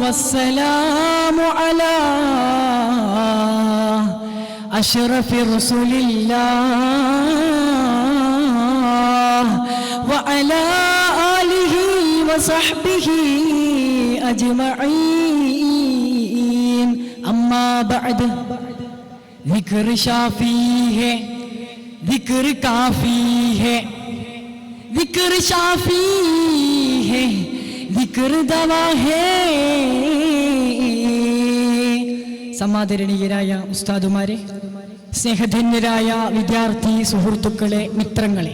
വസ്സലാമു അലാ അഷ്റഫി റസൂലില്ലാഹ് വഅലാ ആലിഹി വസഹ്ബിഹി അജ്മഈൻ. അമ്മാ ബഅദ്. ذکر شافی ہے ذکر کافی ہے ذکر شافی ہے ذکر ദവാ ഹേ. സമാദരണീയരായ ഉസ്താദുമാരെ, സ്നേഹധന്യരായ വിദ്യാർത്ഥി സുഹൃത്തുക്കളെ, മിത്രങ്ങളെ,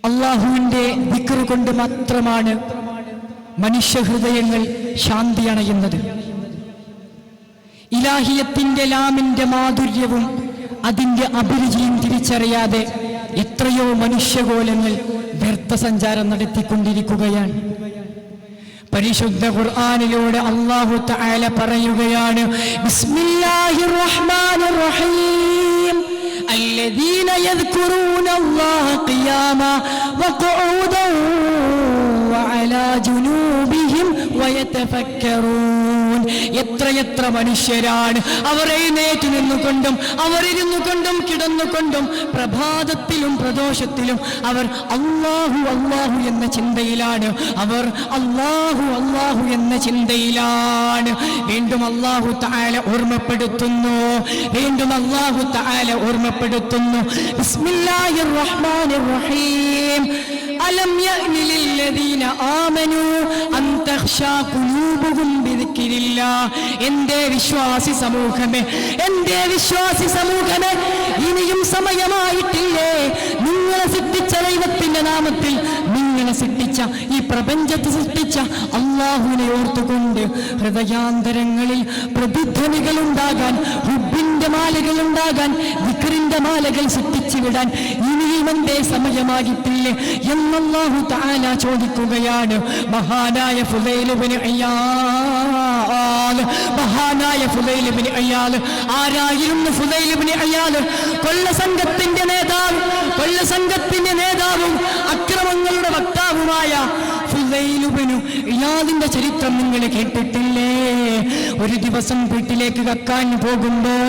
അല്ലാഹുവിൻ്റെ ദിക്ർ കൊണ്ട് മാത്രമാണ് മനുഷ്യഹൃദയങ്ങൾ ശാന്തി അണയുന്നത്. ഇലാഹിയത്തിന്റെ ലാമിന്റെ മാധുര്യവും അതിന്റെ അഭിരുചിയും തിരിച്ചറിയാതെ എത്രയോ മനുഷ്യകോലങ്ങൾ വ്യർത്ഥസഞ്ചാരം നടത്തിക്കൊണ്ടിരിക്കുകയാണ്. പരിശുദ്ധ ഖുർആനിലൂടെ അല്ലാഹു തആല പറയുകയാണ്, ബിസ്മില്ലാഹിർ റഹ്മാനിർ റഹീം الذين يذكرون الله قياما وقعودا وعلى جنوبهم ويتفكرون. എത്ര മനുഷ്യരാണ് അവർ എഴുന്നേറ്റ് നിന്നുകൊണ്ടും അവരിരുന്നു കൊണ്ടും കിടന്നുകൊണ്ടും പ്രഭാതത്തിലും പ്രദോഷത്തിലും അവർ അല്ലാഹു അല്ലാഹു എന്ന ചിന്തയിലാണ്. അവർ അല്ലാഹു അല്ലാഹു എന്ന ചിന്തയിലാണ്. വീണ്ടും അല്ലാഹു തആല ഓർമ്മപ്പെടുത്തുന്നു, വീണ്ടും അല്ലാഹു തആല ഓർമ്മപ്പെടുത്തുന്നു, ബിസ്മില്ലാഹിർ റഹ്മാനിർ റഹീം അലം യഅനി ലില്ലദീന ആമനൂ അൻ തഖ്ശാ ഖുലൂബുഹും ബിദിക്രില്ലാഹ്. എൻ്റെ വിശ്വാസി സമൂഹമേ, എൻ്റെ വിശ്വാസി സമൂഹമേ, ഇനിയും സമയമായിട്ടില്ലേ നിങ്ങളെ സൃഷ്ടിച്ച ദൈവത്തിന്റെ നാമത്തിൽ, നിങ്ങളെ സൃഷ്ടിച്ച ഈ പ്രപഞ്ചത്തെ സൃഷ്ടിച്ച അല്ലാഹുവിനെ ഓർത്തുകൊണ്ട് ഹൃദയാന്തരങ്ങളിൽ പ്രതിധ്വനികൾ ഉണ്ടാകാൻ, ഹുബ്ബിന്റെ മാലകൾ ഉണ്ടാകാൻ, ദിക്റിന്റെ മാലകൾ സൃഷ്ടിച്ചു വിടാൻ ഇനിയും എന്തേ സമയമായിട്ടില്ലേ എന്നല്ലാഹു തആല ചോദിക്കുകയാണ്. മഹാനായ ഫുദൈൽ ഇബ്നു ഇയാദ്, മഹാനായ ഫുദൈൽ ഇബ്നു ഇയാദ്. ആരായിരുന്നു ഫുദൈൽ ഇബ്നു ഇയാദ്? കൊള്ളസംഘത്തിന്റെ നേതാവും അക്രമങ്ങളുടെ വക്താവുമായ ഫുദൈൽ ഇബ്നു ഇയാദിന്റെ ചരിത്രം നിങ്ങൾ കേട്ടിട്ടില്ലേ? ഒരു ദിവസം വീട്ടിലേക്ക് കക്കാൻ പോകുമ്പോൾ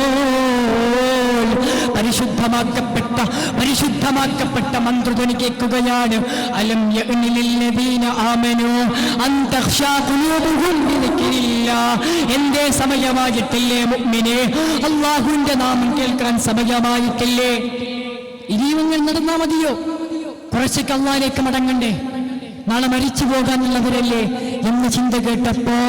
പരിശുദ്ധമാക്കപ്പെട്ട മന്ത്രധ്വനി കേൾക്കുകയാണ്. അലം യഅനി ലില്ലദീന ആമനൂ അൻ തഖ്ശാ ഖുലൂബുഹും ബിദിക്രില്ലാഹ്. എന്തേ സമയമായിട്ടില്ലേ മുഅ്മിനേ? അല്ലാഹുവിന്റെ നാമം കേൾക്കാൻ സമയമായിട്ടില്ലേ? ഇനിയും നടന്നാ മതിയോ? കുറച്ചൊക്കെ അല്ലാഹുവിലേക്ക് മടങ്ങണ്ടേ? നാളെ മരിച്ചു പോകാനുള്ളവരല്ലേ എന്ന ചിന്ത കേട്ടപ്പോൾ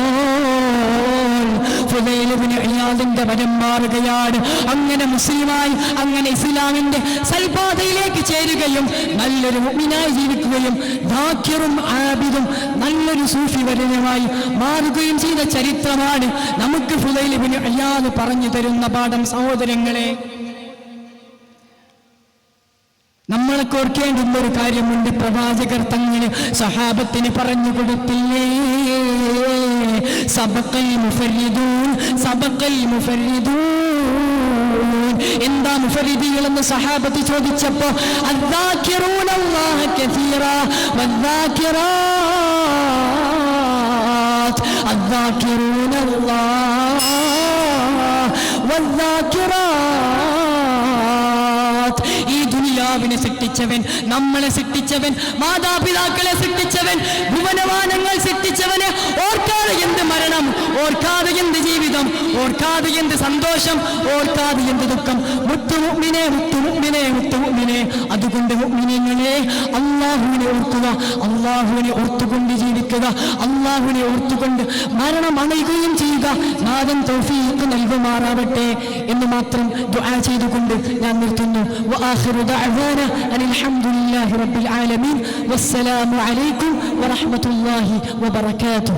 ഫുദൈൽ ഇബ്നു ഇയാദിന്റെ വരം മാറുകയാണ്. അങ്ങനെ മുസ്ലിമായി, അങ്ങനെ ഇസ്ലാമിന്റെ സൽപാതയിലേക്ക് ചേരുകയും നല്ലൊരു മുഅ്മിനായി ജീവിക്കുകയും ദാക്കിറും ആബിദും നല്ലൊരു സൂഫി വര്യനുമായി മാറുകയും ചെയ്ത ചരിത്രമാണ് നമുക്ക് ഫുദൈൽ ഇബ്നു ഇയാദ് പറഞ്ഞു തരുന്ന പാഠം. സഹോദരങ്ങളെ, നമ്മളൊക്കെ ഓർക്കേണ്ടുന്ന ഒരു കാര്യമുണ്ട്. പ്രവാചകർ തങ്ങള് സഹാബത്തിന് പറഞ്ഞു കൊടുത്തില്ലേ, സബഖൽ മുഫരിദൂൻ, സബഖൽ മുഫരിദൂൻ. എന്താ മുഫരിദികളെന്ന് സഹാബത്ത് ചോദിച്ചപ്പോ അദ്ദാകിറൂന അല്ലാഹ കസീറാ വദ്ദാകിറാത്ത്, അദ്ദാകിറൂന അല്ലാഹ വദ്ദാകിറാത്ത്. ഈ ദുനിയാവിനെ സൃഷ്ടിച്ചവൻ, നമ്മളെ സൃഷ്ടിച്ചവൻ, മാതാപിതാക്കളെ സൃഷ്ടിച്ചവൻ, ഭുവനവാനങ്ങൾ സൃഷ്ടിച്ചവനെ ഓർക്കാതെ എന്ത് മരണം, ഓർക്കാതെ എന്ത് ജീവിതം, ഓർക്കാതെ എന്ത് സന്തോഷം, ഓർക്കാതെ എന്ത് ദുഃഖം. മുത്തുമുഅ്മിനേ, മുത്തുമുഅ്മിനേ, മുത്തുമുഅ്മിനേ. അതുകൊണ്ട് മുഅ്മിനീങ്ങളെ, അല്ലാഹുവിനെ ഓർക്കുക, അല്ലാഹുവിനെ ഓർത്തുകൊണ്ട് ജീവിക്കുക, അല്ലാഹുവിനെ ഓർത്തുകൊണ്ട് മരണം അണയുകയും ചെയ്യുക. നാഥൻ തൗഫീഖ് നൽകുമാറാവട്ടെ എന്ന് മാത്രം ദുആ ചെയ്തുകൊണ്ട് ഞാൻ നിർത്തുന്നു. വആഖിറു ദഅവാന അനിൽ ഹംദുലില്ലാഹി റബ്ബിൽ ആലമീൻ. വസ്സലാമു അലൈക്കും വറഹ്മത്തുള്ളാഹി വബറകാതുഹു.